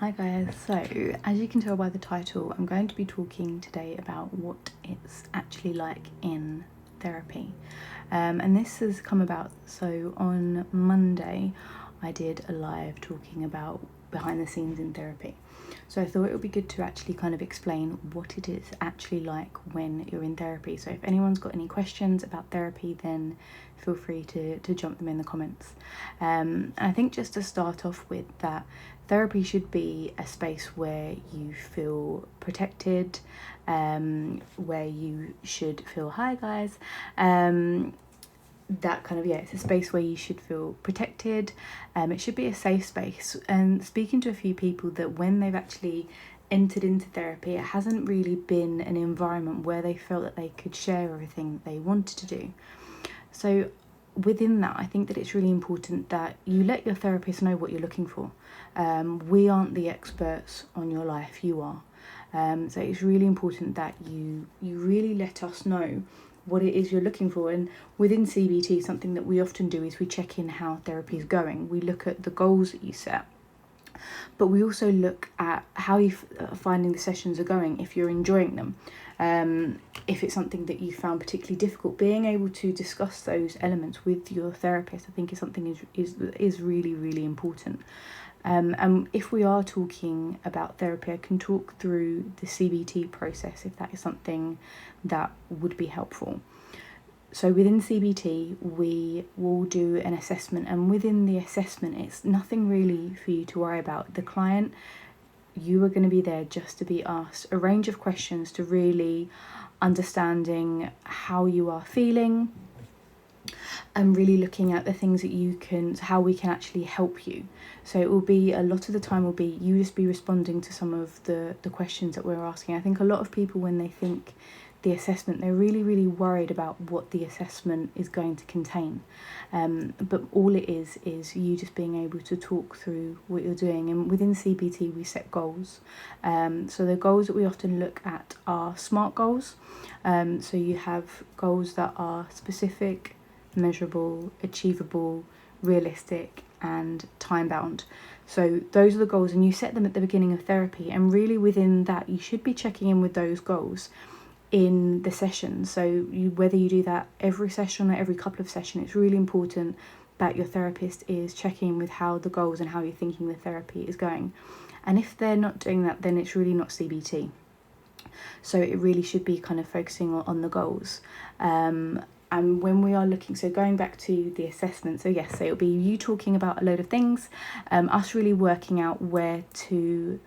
Hi guys, so as you can tell by the title, I'm going to be talking today about what it's actually like in therapy. And this has come about, so on Monday I did a live talking about behind the scenes in therapy. So I thought it would be good to actually kind of explain what it is actually like when you're in therapy. So if anyone's got any questions about therapy, then feel free to jump them in the comments. And I think just to start off with that, therapy should be a space where you feel protected, where you should feel, hi guys, that kind of, it's a space where you should feel protected. It should be a safe space. And speaking to a few people that when they've actually entered into therapy, it hasn't really been an environment where they felt that they could share everything they wanted to do. So within that, I think that it's really important that you let your therapist know what you're looking for. We aren't the experts on your life, you are. So it's really important that you really let us know what it is you're looking for. And within CBT, something that we often do is we check in how therapy is going. We look at the goals that you set, but we also look at how you finding the sessions are going, if you're enjoying them. If it's something that you found particularly difficult, being able to discuss those elements with your therapist, I think is something is really, really important. And if we are talking about therapy, I can talk through the CBT process if that is something that would be helpful. So within CBT, we will do an assessment, and within the assessment, it's nothing really for you to worry about. The client, you are going to be there just to be asked a range of questions to really understanding how you are feeling, and really looking at the things that how we can actually help you. So it will be, a lot of the time will be you just be responding to some of the questions that we're asking. I think a lot of people, when they think the assessment, they're really, really worried about what the assessment is going to contain. But all it is you just being able to talk through what you're doing. And within CBT, we set goals. So the goals that we often look at are SMART goals. So you have goals that are specific, measurable, achievable, realistic, and time-bound. So those are the goals, and you set them at the beginning of therapy, and really within that you should be checking in with those goals in the session. So whether you do that every session or every couple of sessions, it's really important that your therapist is checking in with how the goals and how you're thinking the therapy is going. And if they're not doing that, then it's really not CBT. So it really should be kind of focusing on the goals. And when we are looking, so going back to the assessment, so yes, so it'll be you talking about a load of things, us really working out where to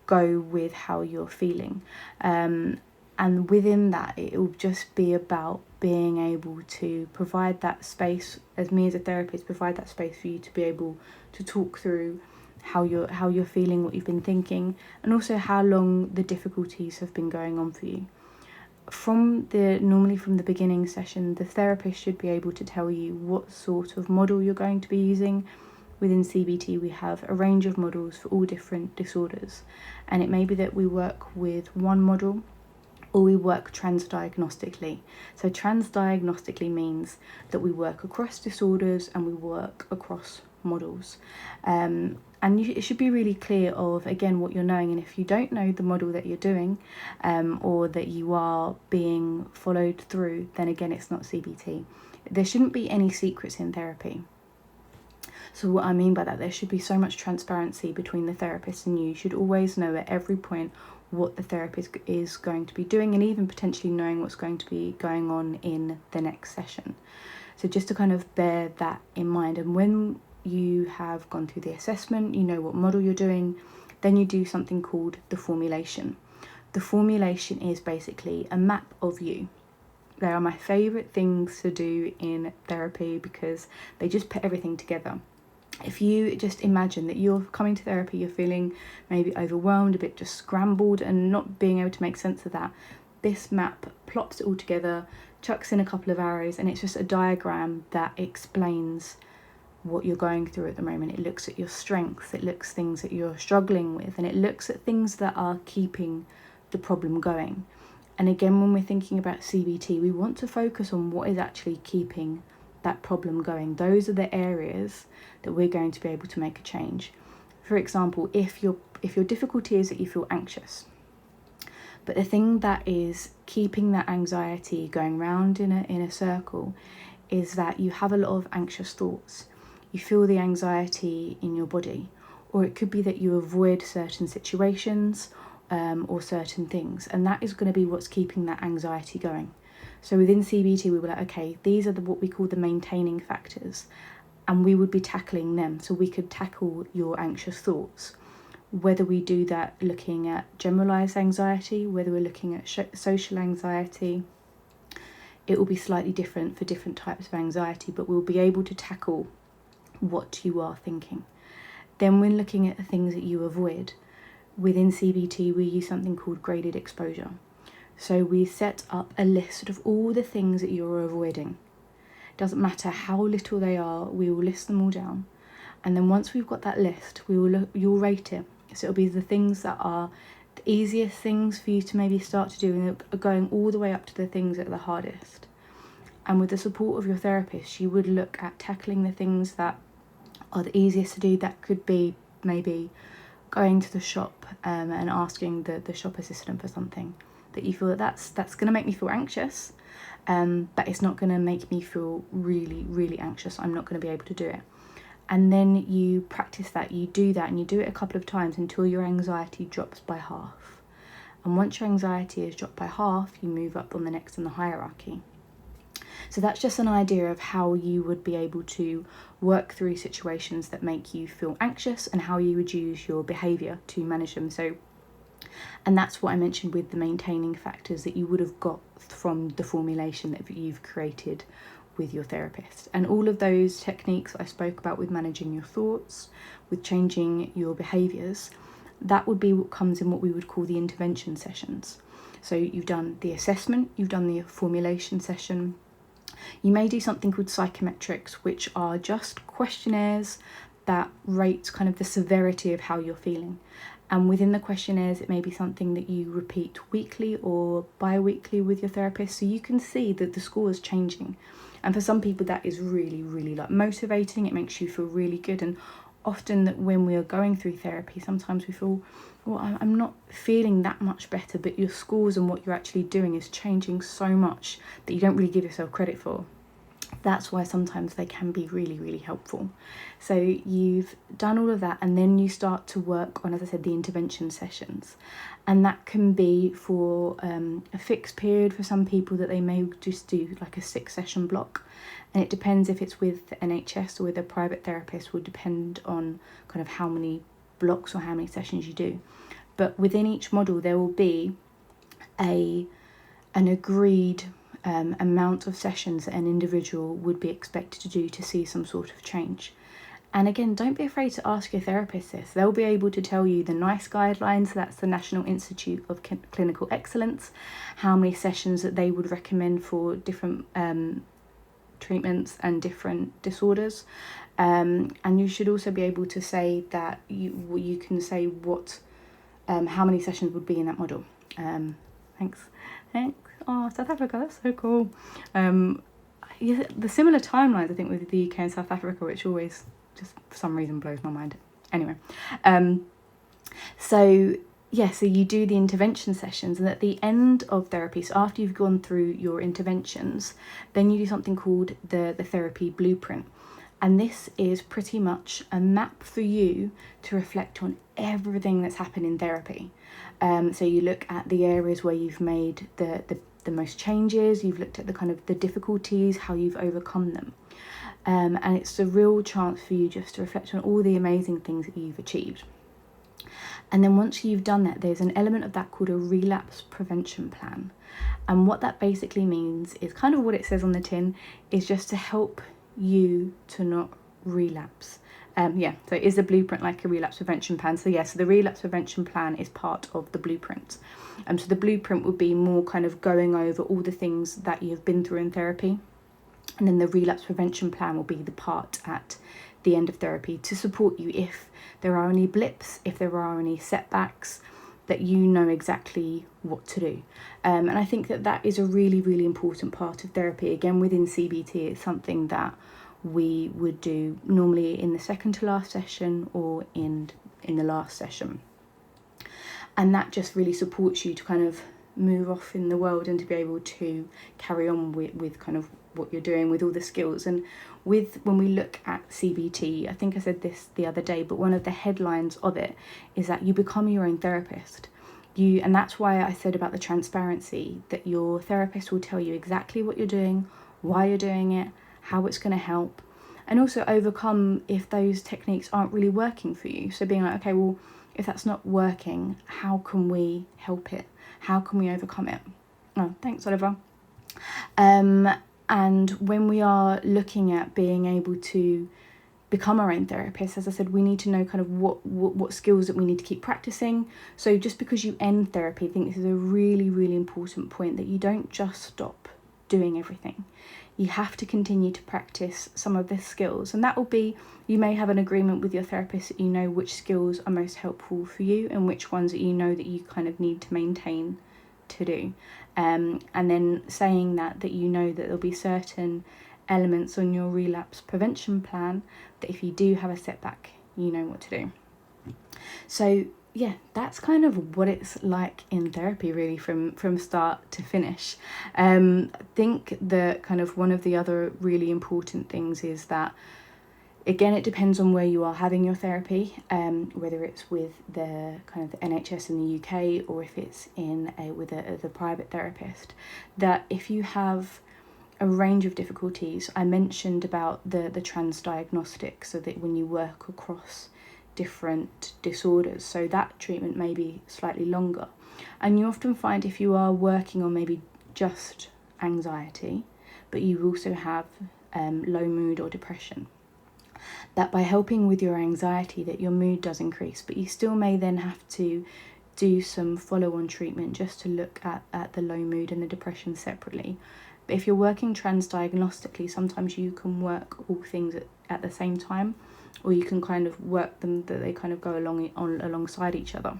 go with how you're feeling. And within that, it will just be about being able to provide that space, as me as a therapist, provide that space for you to be able to talk through how you're feeling, what you've been thinking, and also how long the difficulties have been going on for you. Normally from the beginning session, the therapist should be able to tell you what sort of model you're going to be using. Within CBT, we have a range of models for all different disorders, and it may be that we work with one model or we work transdiagnostically. So transdiagnostically means that we work across disorders and we work across models. And it should be really clear of, again, what you're knowing. And if you don't know the model that you're doing, or that you are being followed through, then again, it's not CBT. There shouldn't be any secrets in therapy. So what I mean by that, there should be so much transparency between the therapist and you. You should always know at every point what the therapist is going to be doing, and even potentially knowing what's going to be going on in the next session. So just to kind of bear that in mind. And when you have gone through the assessment, you know what model you're doing, then you do something called the formulation. The formulation is basically a map of you. They are my favourite things to do in therapy because they just put everything together. If you just imagine that you're coming to therapy, you're feeling maybe overwhelmed, a bit just scrambled and not being able to make sense of that, this map plops it all together, chucks in a couple of arrows, and it's just a diagram that explains what you're going through at the moment. It looks at your strengths, it looks at things that you're struggling with, and it looks at things that are keeping the problem going. And again, when we're thinking about CBT, we want to focus on what is actually keeping that problem going. Those are the areas that we're going to be able to make a change. For example, if your difficulty is that you feel anxious, but the thing that is keeping that anxiety going round in a circle is that you have a lot of anxious thoughts. You feel the anxiety in your body, or it could be that you avoid certain situations or certain things, and that is going to be what's keeping that anxiety going. So within CBT, we were like, okay, these are what we call the maintaining factors, and we would be tackling them. So we could tackle your anxious thoughts, whether we do that looking at generalized anxiety, whether we're looking at social anxiety. It will be slightly different for different types of anxiety, but we'll be able to tackle what you are thinking. Then when looking at the things that you avoid, within CBT we use something called graded exposure. So we set up a list of all the things that you're avoiding. It doesn't matter how little they are, we will list them all down. And then once we've got that list, you'll rate it. So it'll be the things that are the easiest things for you to maybe start to do, and going all the way up to the things that are the hardest. And with the support of your therapist, you would look at tackling the things that are the easiest to do. That could be maybe going to the shop and asking the shop assistant for something that you feel that's going to make me feel anxious, but it's not going to make me feel really, really anxious. I'm not going to be able to do it. And then you practice that, you do that, and you do it a couple of times until your anxiety drops by half. And once your anxiety is dropped by half, you move up on the next in the hierarchy. So that's just an idea of how you would be able to work through situations that make you feel anxious, and how you would use your behaviour to manage them. And that's what I mentioned with the maintaining factors that you would have got from the formulation that you've created with your therapist. And all of those techniques I spoke about with managing your thoughts, with changing your behaviours, that would be what comes in what we would call the intervention sessions. So you've done the assessment, you've done the formulation session. You may do something called psychometrics, which are just questionnaires that rate kind of the severity of how you're feeling. And within the questionnaires, it may be something that you repeat weekly or bi-weekly with your therapist, so you can see that the score is changing. And for some people that is really, really motivating. It makes you feel really good. And often that when we are going through therapy, sometimes we feel, well, I'm not feeling that much better, but your scores and what you're actually doing is changing so much that you don't really give yourself credit for. That's why sometimes they can be really, really helpful. So you've done all of that, and then you start to work on, as I said, the intervention sessions. And that can be for a fixed period for some people, that they may just do like a 6-session block. And it depends if it's with the NHS or with a private therapist, will depend on kind of how many blocks or how many sessions you do. But within each model, there will be an agreed amount of sessions that an individual would be expected to do to see some sort of change. And again, don't be afraid to ask your therapist this. They'll be able to tell you the NICE guidelines, that's the National Institute of Clinical Excellence, how many sessions that they would recommend for different treatments and different disorders. And you should also be able to say that you can say what how many sessions would be in that model. Thanks. Oh, South Africa, that's so cool. Yeah, the similar timelines, I think, with the UK and South Africa, which always just for some reason blows my mind. Anyway, so you do the intervention sessions, and at the end of therapy, so after you've gone through your interventions, then you do something called the therapy blueprint. And this is pretty much a map for you to reflect on everything that's happened in therapy. So you look at the areas where you've made the most changes, you've looked at the kind of the difficulties, how you've overcome them. And it's a real chance for you just to reflect on all the amazing things that you've achieved. And then once you've done that, there's an element of that called a relapse prevention plan. And what that basically means is kind of what it says on the tin, is just to help you to not relapse. So is the blueprint like a relapse prevention plan? So the relapse prevention plan is part of the blueprint. So the blueprint would be more kind of going over all the things that you've been through in therapy. And then the relapse prevention plan will be the part at the end of therapy to support you if there are any blips, if there are any setbacks, that you know exactly what to do. And I think that is a really, really important part of therapy. Again, within CBT, it's something that we would do normally in the second to last session or in in the last session. And that just really supports you to kind of move off in the world and to be able to carry on with kind of what you're doing with all the skills. And when we look at CBT, I think I said this the other day, but one of the headlines of it is that you become your own therapist. And that's why I said about the transparency, that your therapist will tell you exactly what you're doing, why you're doing it, how it's going to help, and also overcome if those techniques aren't really working for you. So being like, okay, well, if that's not working, how can we help it? How can we overcome it? Oh, thanks, Oliver. And when we are looking at being able to become our own therapist, as I said, we need to know kind of what skills that we need to keep practicing. So just because you end therapy, I think this is a really, really important point, that you don't just stop doing everything. You have to continue to practice some of the skills, and that will be, you may have an agreement with your therapist that you know which skills are most helpful for you and which ones that you know that you kind of need to maintain to do. And then saying that you know that there'll be certain elements on your relapse prevention plan that if you do have a setback, you know what to do. So yeah, that's kind of what it's like in therapy, really, from start to finish. I think that kind of one of the other really important things is that, again, it depends on where you are having your therapy, whether it's with the kind of the NHS in the UK or if it's with a private therapist, that if you have a range of difficulties, I mentioned about the transdiagnostic, so that when you work across different disorders, so that treatment may be slightly longer. And you often find if you are working on maybe just anxiety, but you also have low mood or depression, that by helping with your anxiety, that your mood does increase, but you still may then have to do some follow-on treatment just to look at the low mood and the depression separately. But if you're working transdiagnostically, sometimes you can work all things at the same time, or you can kind of work them that they kind of go alongside each other.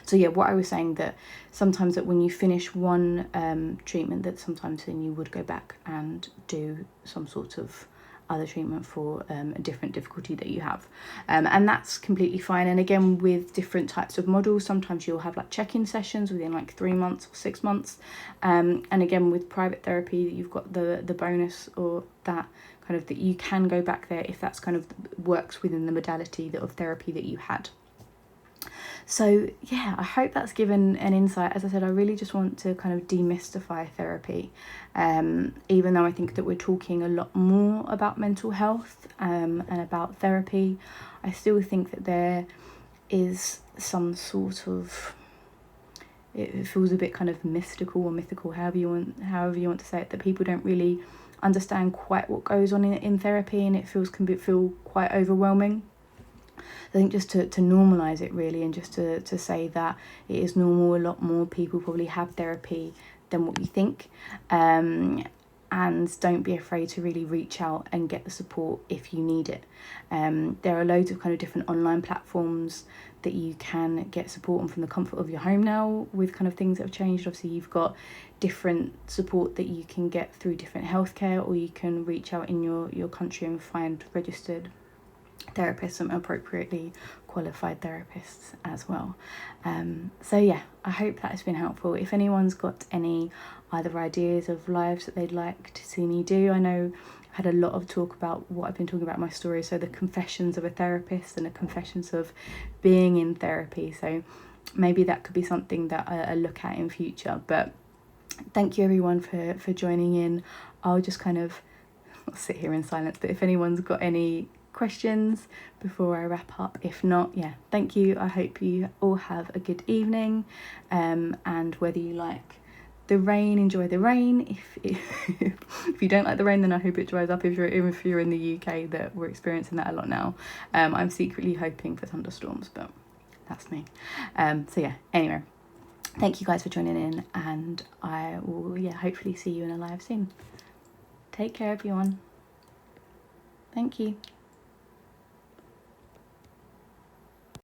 So yeah, what I was saying, that sometimes that when you finish one treatment, that sometimes then you would go back and do some sort of other treatment for a different difficulty that you have, and that's completely fine. And again, with different types of models, sometimes you'll have like check-in sessions within like 3 months or 6 months, and again with private therapy, you've got the bonus, or that kind of, that you can go back there if that's kind of works within the modality of therapy that you had. So yeah, I hope that's given an insight. As I said, I really just want to kind of demystify therapy, even though I think that we're talking a lot more about mental health and about therapy. I still think that there is some sort of, it feels a bit kind of mystical or mythical, however you want to say it, that people don't really understand quite what goes on in therapy, and it can feel quite overwhelming. I think just to normalise it, really, and just to say that it is normal. A lot more people probably have therapy than what you think, and don't be afraid to really reach out and get the support if you need it. There are loads of kind of different online platforms that you can get support on from the comfort of your home now, with kind of things that have changed. Obviously, you've got different support that you can get through different healthcare, or you can reach out in your country and find registered therapists and appropriately qualified therapists as well. So yeah, I hope that has been helpful. If anyone's got any either ideas of lives that they'd like to see me do, I know I've had a lot of talk about what I've been talking about in my story, so the confessions of a therapist and the confessions of being in therapy. So maybe that could be something that I look at in future. But thank you everyone for joining in. I'll just kind of sit here in silence, but if anyone's got any questions before I wrap up. If not, yeah, thank you. I hope you all have a good evening, and whether you like the rain, enjoy the rain. If you don't like the rain, then I hope it dries up. If you're in the UK, that we're experiencing that a lot now. I'm secretly hoping for thunderstorms, but that's me. So yeah, anyway, thank you guys for joining in, and I will hopefully see you in a live soon. Take care everyone. Thank you.